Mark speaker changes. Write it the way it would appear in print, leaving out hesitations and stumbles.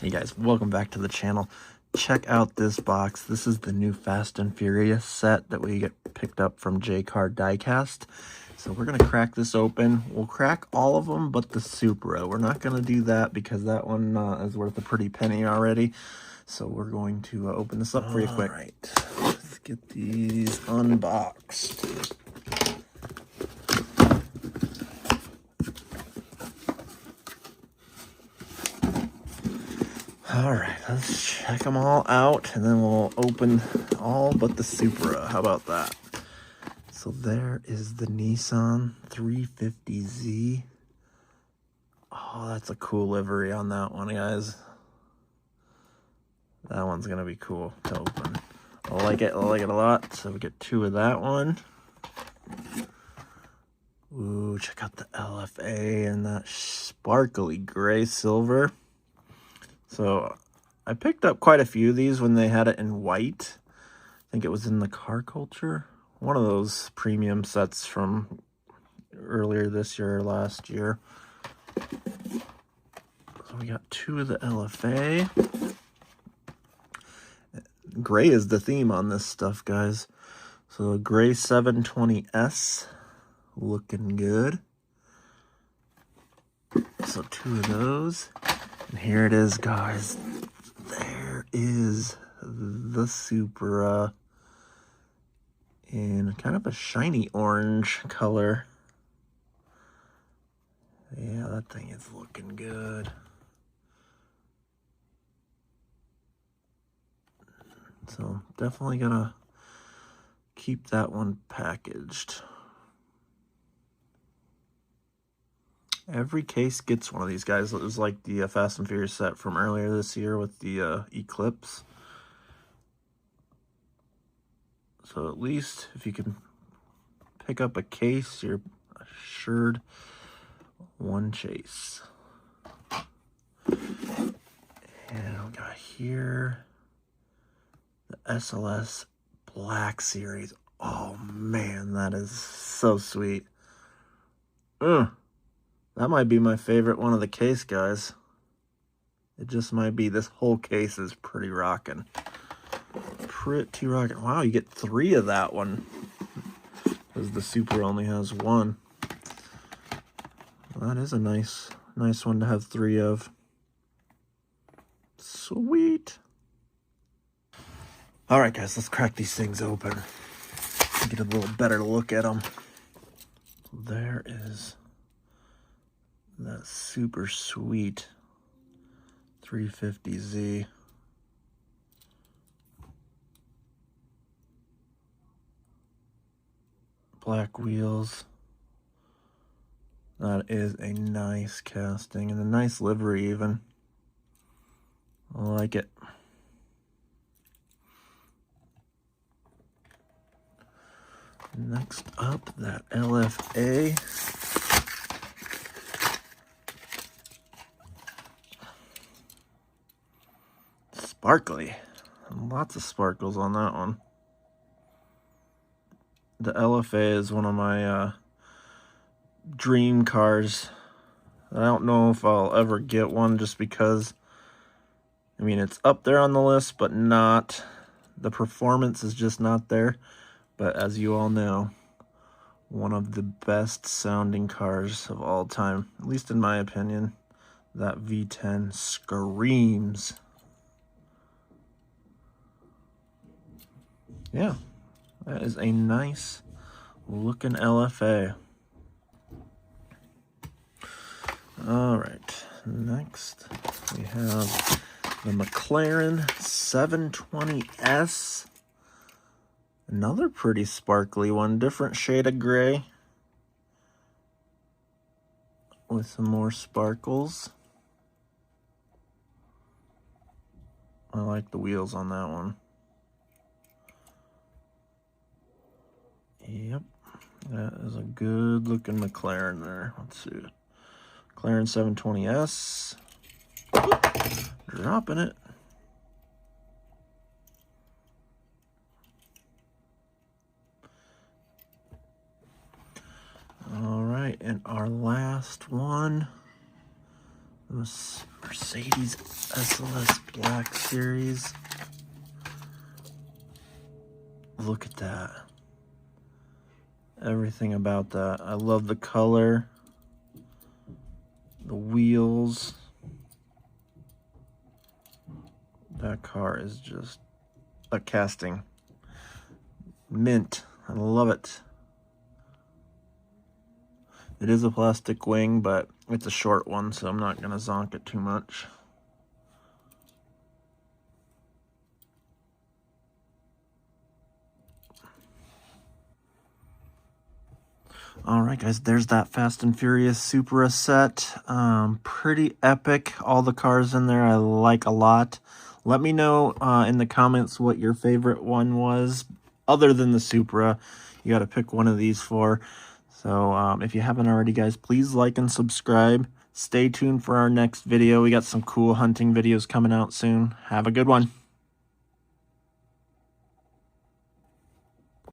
Speaker 1: Hey guys, welcome back to the channel. Check out this box. This is the new Fast and Furious set that we get picked up from Diecast. So we're going to crack this open. We'll crack all of them but the Supra. We're not going to do that because that one is worth a pretty penny already. So we're going to open this up for you quick. Alright, let's get these unboxed. Alright, let's check them all out, and then we'll open all but the Supra. How about that? So there is the Nissan 350Z. Oh, that's a cool livery on that one, guys. That one's going to be cool to open. I like it a lot. So we get two of that one. Ooh, check out the LFA and that sparkly gray silver. So I picked up quite a few of these when they had it in white. I think it was in the Car Culture. One of those premium sets from earlier this year or last year. So we got two of the LFA. Gray is the theme on this stuff, guys. So a gray 720S. Looking good. So two of those. And here it is, guys. There is the Supra in kind of a shiny orange color. Yeah, that thing is looking good. So definitely gonna keep that one packaged. Every case gets one of these guys. It was like the Fast and Furious set from earlier this year with the Eclipse. So at least if you can pick up a case, you're assured one chase. And we got here the SLS Black Series. Oh man, that is so sweet. That might be my favorite one of the case, guys. It just might be. This whole case is pretty rocking. Pretty rocking. Wow, you get three of that one. Because the Supra only has one. Well, that is a nice one to have three of. Sweet. Alright, guys, let's crack these things open. Get a little better look at them. There is that super sweet 350Z. Black wheels. That is a nice casting and a nice livery even. I like it. Next up, that LFA. Sparkly. Lots of sparkles on that one. The LFA is one of my dream cars. I don't know if I'll ever get one just because, I mean, it's up there on the list, but not, the performance is just not there. But as you all know, one of the best sounding cars of all time, at least in my opinion. That V10 screams. Yeah, that is a nice looking LFA. All right, next we have the McLaren 720S. Another pretty sparkly one, different shade of gray with some more sparkles. I like the wheels on that one. Yep, that is a good looking McLaren there. Let's see. McLaren 720S. Dropping it. All right, and our last one Mercedes SLS Black Series. Look at that. Everything about that. I love the color. The wheels. That car is just a casting. Mint. I love it. It is a plastic wing, but it's a short one, so I'm not going to zonk it too much. Alright guys, there's that Fast and Furious Supra set. Pretty epic. All the cars in there I like a lot. Let me know in the comments what your favorite one was, other than the Supra. You got to pick one of these for. So if you haven't already, guys, please like and subscribe. Stay tuned for our next video. We got some cool hunting videos coming out soon. Have a good one.